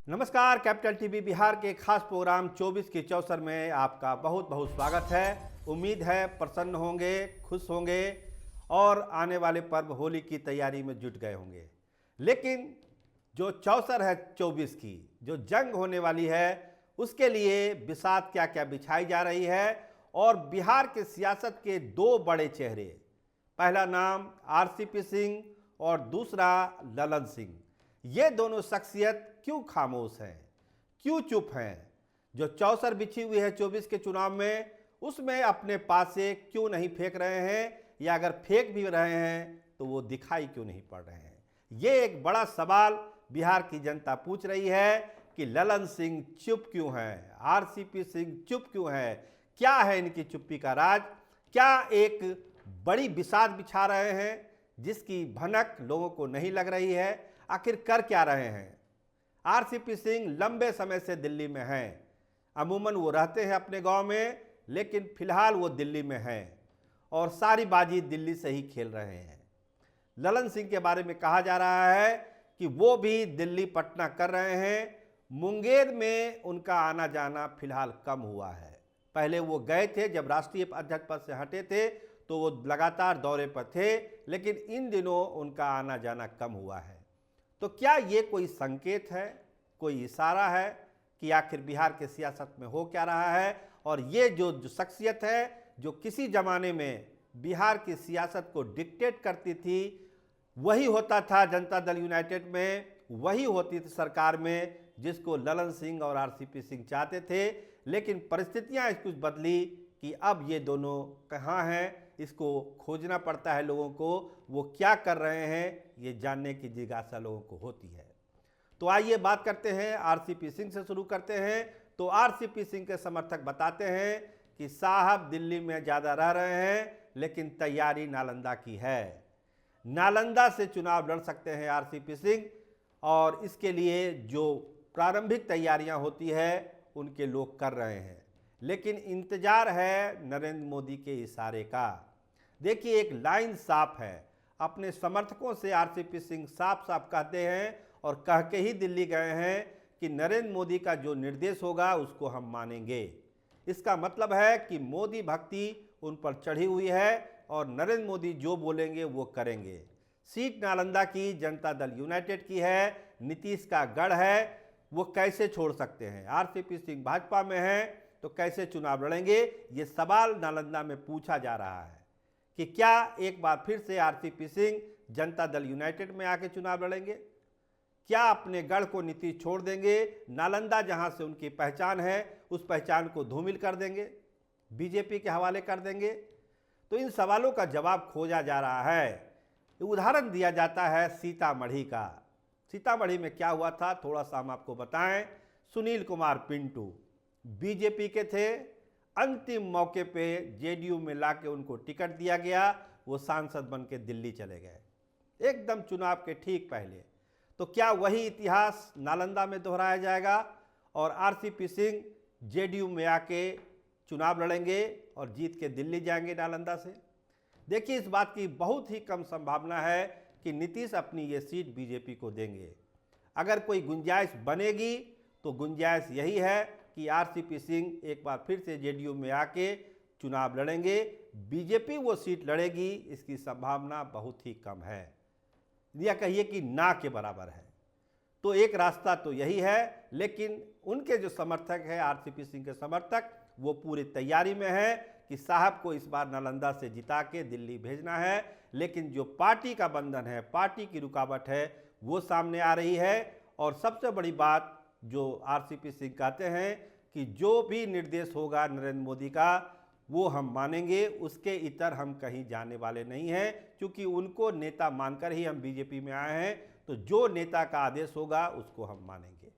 नमस्कार, capital TV Bihar के खास प्रोग्राम 24 के चौसर में आपका बहुत बहुत स्वागत है। उम्मीद है प्रसन्न होंगे, खुश होंगे और आने वाले पर्व होली की तैयारी में जुट गए होंगे। लेकिन जो चौसर है 24 की, जो जंग होने वाली है, उसके लिए बिसात क्या क्या बिछाई जा रही है और बिहार के सियासत के दो बड़े चेहरे, पहला नाम आरसीपी सिंह और दूसरा ललन सिंह, ये दोनों शख्सियत क्यों खामोश हैं, क्यों चुप हैं? जो चौसर बिछी हुई है 24 के चुनाव में, उसमें अपने पास से क्यों नहीं फेंक रहे हैं, या अगर फेंक भी रहे हैं तो वो दिखाई क्यों नहीं पड़ रहे हैं? ये एक बड़ा सवाल बिहार की जनता पूछ रही है कि ललन सिंह चुप क्यों हैं, आरसीपी सिंह चुप क्यों हैं? क्या है इनकी चुप्पी का राज? क्या एक बड़ी बिसात बिछा रहे हैं जिसकी भनक लोगों को नहीं लग रही है? आखिर कर क्या रहे हैं? आरसीपी सिंह लंबे समय से दिल्ली में हैं। अमूमन वो रहते हैं अपने गांव में, लेकिन फिलहाल वो दिल्ली में हैं और सारी बाजी दिल्ली से ही खेल रहे हैं। ललन सिंह के बारे में कहा जा रहा है कि वो भी दिल्ली पटना कर रहे हैं। मुंगेर में उनका आना जाना फिलहाल कम हुआ है। पहले वो गए थे, जब राष्ट्रीय अध्यक्ष पद से हटे थे तो वो लगातार दौरे पर थे, लेकिन इन दिनों उनका आना जाना कम हुआ है। तो क्या ये कोई संकेत है, कोई इशारा है कि आखिर बिहार के सियासत में हो क्या रहा है? और ये जो शख्सियत है जो किसी ज़माने में बिहार की सियासत को डिक्टेट करती थी, वही होता था जनता दल यूनाइटेड में, वही होती थी सरकार में, जिसको ललन सिंह और आरसीपी सिंह चाहते थे। लेकिन परिस्थितियां कुछ बदली कि अब ये दोनों कहाँ हैं, इसको खोजना पड़ता है लोगों को। वो क्या कर रहे हैं, ये जानने की जिज्ञासा लोगों को होती है। तो आइए बात करते हैं, आरसीपी सिंह से शुरू करते हैं। तो आरसीपी सिंह के समर्थक बताते हैं कि साहब दिल्ली में ज़्यादा रह रहे हैं, लेकिन तैयारी नालंदा की है। नालंदा से चुनाव लड़ सकते हैं आरसीपी सिंह, और इसके लिए जो प्रारंभिक तैयारियां होती है उनके लोग कर रहे हैं। लेकिन इंतजार है नरेंद्र मोदी के इशारे का। देखिए, एक लाइन साफ है। अपने समर्थकों से आरसीपी सिंह साफ साफ कहते हैं और कह के ही दिल्ली गए हैं कि नरेंद्र मोदी का जो निर्देश होगा उसको हम मानेंगे। इसका मतलब है कि मोदी भक्ति उन पर चढ़ी हुई है और नरेंद्र मोदी जो बोलेंगे वो करेंगे। सीट नालंदा की जनता दल यूनाइटेड की है, नीतीश का गढ़ है, वो कैसे छोड़ सकते हैं? आरसीपी सिंह भाजपा में है तो कैसे चुनाव लड़ेंगे? ये सवाल नालंदा में पूछा जा रहा है कि क्या एक बार फिर से आरसीपी सिंह जनता दल यूनाइटेड में आके चुनाव लड़ेंगे? क्या अपने गढ़ को नीतीश छोड़ देंगे? नालंदा जहां से उनकी पहचान है, उस पहचान को धूमिल कर देंगे, बीजेपी के हवाले कर देंगे? तो इन सवालों का जवाब खोजा जा रहा है। उदाहरण दिया जाता है सीतामढ़ी का। सीतामढ़ी में क्या हुआ था, थोड़ा सा हम आपको बताएं। सुनील कुमार पिंटू बीजेपी के थे, अंतिम मौके पे जेडीयू में लाके उनको टिकट दिया गया, वो सांसद बन के दिल्ली चले गए एकदम चुनाव के ठीक पहले। तो क्या वही इतिहास नालंदा में दोहराया जाएगा और आरसीपी सिंह जेडीयू में आके चुनाव लड़ेंगे और जीत के दिल्ली जाएंगे नालंदा से? देखिए, इस बात की बहुत ही कम संभावना है कि नीतीश अपनी ये सीट बीजेपी को देंगे। अगर कोई गुंजाइश बनेगी तो गुंजाइश यही है कि आरसीपी सिंह एक बार फिर से जेडीयू में आके चुनाव लड़ेंगे। बीजेपी वो सीट लड़ेगी, इसकी संभावना बहुत ही कम है, या कहिए कि ना के बराबर है। तो एक रास्ता तो यही है, लेकिन उनके जो समर्थक हैं, आरसीपी सिंह के समर्थक, वो पूरी तैयारी में है कि साहब को इस बार नालंदा से जिता के दिल्ली भेजना है। लेकिन जो पार्टी का बंधन है, पार्टी की रुकावट है, वो सामने आ रही है। और सबसे बड़ी बात जो आरसीपी सिंह कहते हैं कि जो भी निर्देश होगा नरेंद्र मोदी का, वो हम मानेंगे, उसके इतर हम कहीं जाने वाले नहीं हैं, क्योंकि उनको नेता मानकर ही हम बीजेपी में आए हैं। तो जो नेता का आदेश होगा उसको हम मानेंगे।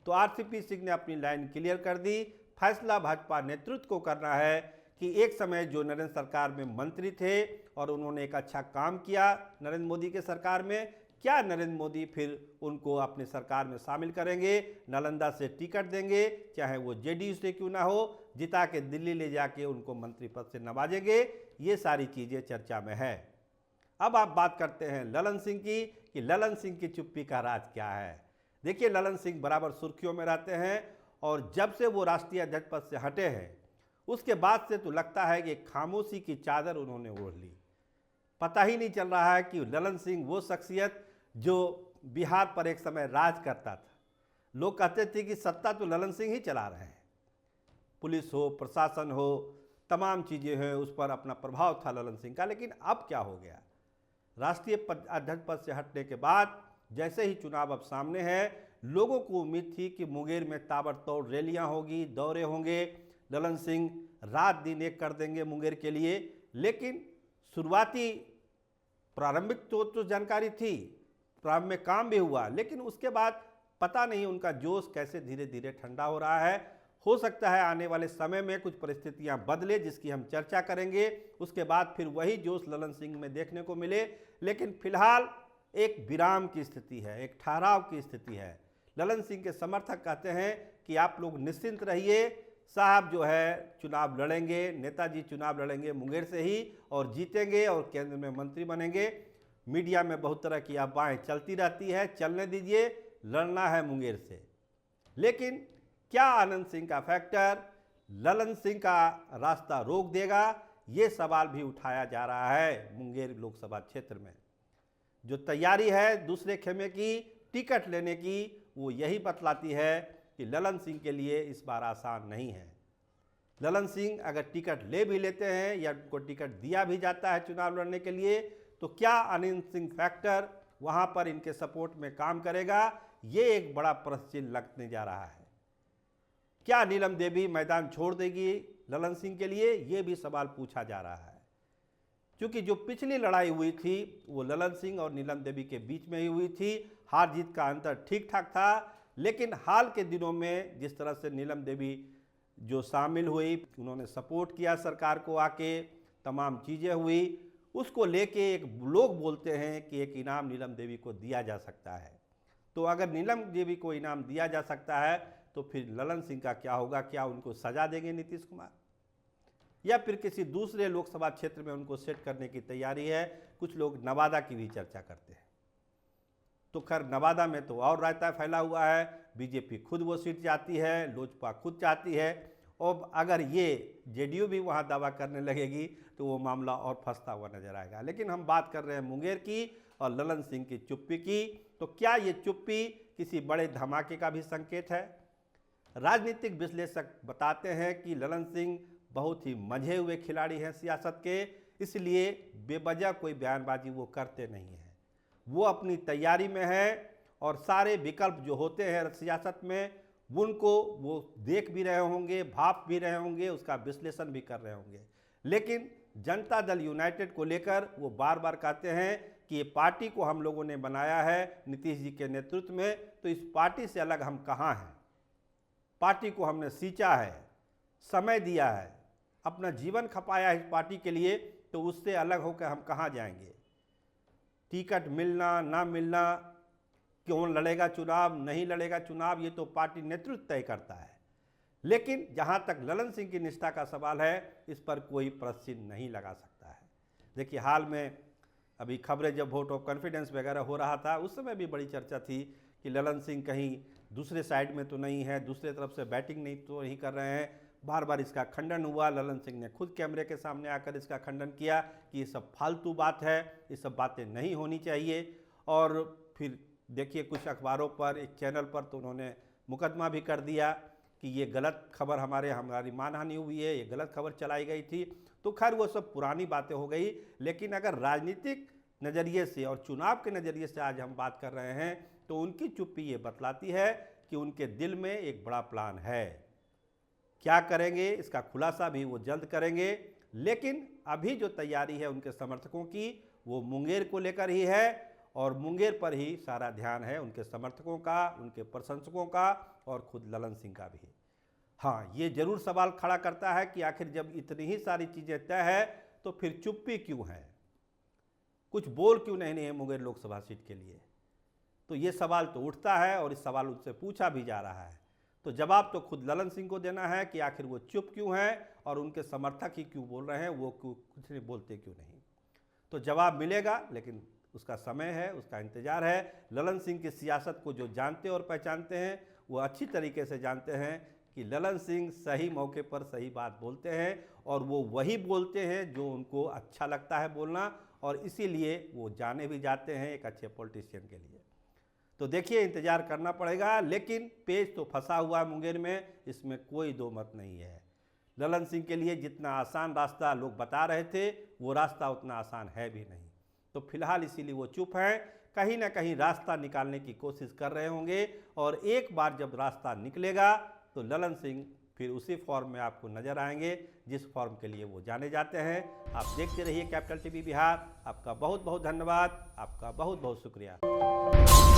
तो आरसीपी सिंह ने अपनी लाइन क्लियर कर दी। फैसला भाजपा नेतृत्व को करना है कि एक समय जो नरेंद्र सरकार में मंत्री थे और उन्होंने एक अच्छा काम किया नरेंद्र मोदी के सरकार में, क्या नरेंद्र मोदी फिर उनको अपने सरकार में शामिल करेंगे, नालंदा से टिकट देंगे, चाहे वो जेडीयू से क्यों ना हो, जिता के दिल्ली ले जाके उनको मंत्री पद से नवाजेंगे? ये सारी चीज़ें चर्चा में है। अब आप बात करते हैं ललन सिंह की कि ललन सिंह की चुप्पी का राज क्या है। देखिए, ललन सिंह बराबर सुर्खियों में रहते हैं और जब से वो राष्ट्रीय अध्यक्ष पद से हटे हैं उसके बाद से तो लगता है कि खामोशी की चादर उन्होंने ओढ़ ली। पता ही नहीं चल रहा है कि ललन सिंह वो शख्सियत जो बिहार पर एक समय राज करता था। लोग कहते थे कि सत्ता तो ललन सिंह ही चला रहे हैं, पुलिस हो, प्रशासन हो, तमाम चीज़ें हैं, उस पर अपना प्रभाव था ललन सिंह का। लेकिन अब क्या हो गया? राष्ट्रीय अध्यक्ष पद से हटने के बाद जैसे ही चुनाव अब सामने है, लोगों को उम्मीद थी कि मुंगेर में ताबड़तोड़ रैलियां होगी, दौरे होंगे, ललन सिंह रात दिन एक कर देंगे मुंगेर के लिए। लेकिन शुरुआती प्रारंभिक तो जानकारी थी, प्रारंभ में काम भी हुआ, लेकिन उसके बाद पता नहीं उनका जोश कैसे धीरे धीरे ठंडा हो रहा है। हो सकता है आने वाले समय में कुछ परिस्थितियां बदले जिसकी हम चर्चा करेंगे, उसके बाद फिर वही जोश ललन सिंह में देखने को मिले। लेकिन फिलहाल एक विराम की स्थिति है, एक ठहराव की स्थिति है। ललन सिंह के समर्थक कहते हैं कि आप लोग निश्चिंत रहिए, साहब जो है चुनाव लड़ेंगे, नेताजी चुनाव लड़ेंगे मुंगेर से ही और जीतेंगे और केंद्र में मंत्री बनेंगे। मीडिया में बहुत तरह की अफवाहें चलती रहती है, चलने दीजिए, लड़ना है मुंगेर से। लेकिन क्या आनंद सिंह का फैक्टर ललन सिंह का रास्ता रोक देगा? ये सवाल भी उठाया जा रहा है मुंगेर लोकसभा क्षेत्र में। जो तैयारी है दूसरे खेमे की टिकट लेने की, वो यही बतलाती है कि ललन सिंह के लिए इस बार आसान नहीं है। ललन सिंह अगर टिकट ले भी लेते हैं या उनको टिकट दिया भी जाता है चुनाव लड़ने के लिए, तो क्या आनंद सिंह फैक्टर वहाँ पर इनके सपोर्ट में काम करेगा? ये एक बड़ा प्रश्न चिन्ह लगने जा रहा है। क्या नीलम देवी मैदान छोड़ देगी ललन सिंह के लिए? ये भी सवाल पूछा जा रहा है, क्योंकि जो पिछली लड़ाई हुई थी वो ललन सिंह और नीलम देवी के बीच में ही हुई थी। हार जीत का अंतर ठीक ठाक था, लेकिन हाल के दिनों में जिस तरह से नीलम देवी जो शामिल हुई, उन्होंने सपोर्ट किया सरकार को आके, तमाम चीज़ें हुई, उसको लेके एक लोग बोलते हैं कि एक इनाम नीलम देवी को दिया जा सकता है। तो अगर नीलम देवी को इनाम दिया जा सकता है तो फिर ललन सिंह का क्या होगा? क्या उनको सजा देंगे नीतीश कुमार, या फिर किसी दूसरे लोकसभा क्षेत्र में उनको सेट करने की तैयारी है? कुछ लोग नवादा की भी चर्चा करते हैं। तो खैर नवादा में तो और रायता फैला हुआ है, बीजेपी खुद वो सीट चाहती है, लोजपा खुद चाहती है, और अगर ये जेडीयू भी वहाँ दावा करने लगेगी तो वो मामला और फंसता हुआ नजर आएगा। लेकिन हम बात कर रहे हैं मुंगेर की और ललन सिंह की चुप्पी की। तो क्या ये चुप्पी किसी बड़े धमाके का भी संकेत है? राजनीतिक विश्लेषक बताते हैं कि ललन सिंह बहुत ही मंझे हुए खिलाड़ी हैं सियासत के, इसलिए बेवजह कोई बयानबाजी वो करते नहीं हैं। वो अपनी तैयारी में है और सारे विकल्प जो होते हैं सियासत में उनको वो देख भी रहे होंगे, भाप भी रहे होंगे, उसका विश्लेषण भी कर रहे होंगे। लेकिन जनता दल यूनाइटेड को लेकर वो बार बार कहते हैं कि ये पार्टी को हम लोगों ने बनाया है नीतीश जी के नेतृत्व में, तो इस पार्टी से अलग हम कहाँ हैं? पार्टी को हमने सींचा है, समय दिया है, अपना जीवन खपाया है इस पार्टी के लिए, तो उससे अलग होकर हम कहाँ जाएंगे? टिकट मिलना ना मिलना, कौन लड़ेगा चुनाव नहीं लड़ेगा चुनाव, ये तो पार्टी नेतृत्व तय करता है। लेकिन जहाँ तक ललन सिंह की निष्ठा का सवाल है, इस पर कोई प्रश्न चिन्ह नहीं लगा सकता है। देखिए, हाल में अभी खबरें जब वोट ऑफ कॉन्फिडेंस वगैरह हो रहा था, उस समय भी बड़ी चर्चा थी कि ललन सिंह कहीं दूसरे साइड में तो नहीं है, दूसरे तरफ से बैटिंग नहीं कर रहे हैं। बार बार इसका खंडन हुआ, ललन सिंह ने खुद कैमरे के सामने आकर इसका खंडन किया कि ये सब फालतू बात है, ये सब बातें नहीं होनी चाहिए। और फिर देखिए कुछ अखबारों पर, एक चैनल पर तो उन्होंने मुकदमा भी कर दिया कि ये गलत खबर हमारी मानहानि हुई है, ये गलत खबर चलाई गई थी। तो खैर वो सब पुरानी बातें हो गई। लेकिन अगर राजनीतिक नज़रिए से और चुनाव के नज़रिए से आज हम बात कर रहे हैं, तो उनकी चुप्पी ये बतलाती है कि उनके दिल में एक बड़ा प्लान है। क्या करेंगे इसका खुलासा भी वो जल्द करेंगे। लेकिन अभी जो तैयारी है उनके समर्थकों की, वो मुंगेर को लेकर ही है और मुंगेर पर ही सारा ध्यान है उनके समर्थकों का, उनके प्रशंसकों का और खुद ललन सिंह का भी। हाँ, ये जरूर सवाल खड़ा करता है कि आखिर जब इतनी ही सारी चीज़ें तय है तो फिर चुप्पी क्यों है, कुछ बोल क्यों नहीं है मुंगेर लोकसभा सीट के लिए? तो ये सवाल तो उठता है और इस सवाल उनसे पूछा भी जा रहा है। तो जवाब तो खुद ललन सिंह को देना है कि आखिर वो चुप क्यों हैं और उनके समर्थक ही क्यों बोल रहे हैं, वो कुछ नहीं बोलते क्यों नहीं। तो जवाब मिलेगा, लेकिन उसका समय है, उसका इंतज़ार है। ललन सिंह की सियासत को जो जानते और पहचानते हैं वो अच्छी तरीके से जानते हैं कि ललन सिंह सही मौके पर सही बात बोलते हैं और वो वही बोलते हैं जो उनको अच्छा लगता है बोलना, और इसीलिए वो जाने भी जाते हैं एक अच्छे पॉलिटिशियन के लिए। तो देखिए, इंतज़ार करना पड़ेगा, लेकिन पेच तो फंसा हुआ है मुंगेर में, इसमें कोई दो मत नहीं है। ललन सिंह के लिए जितना आसान रास्ता लोग बता रहे थे वो रास्ता उतना आसान है भी नहीं। तो फिलहाल इसीलिए वो चुप हैं, कहीं ना कहीं रास्ता निकालने की कोशिश कर रहे होंगे, और एक बार जब रास्ता निकलेगा तो ललन सिंह फिर उसी फॉर्म में आपको नजर आएंगे जिस फॉर्म के लिए वो जाने जाते हैं। आप देखते रहिए कैपिटल टीवी बिहार। आपका बहुत बहुत धन्यवाद, आपका बहुत बहुत शुक्रिया।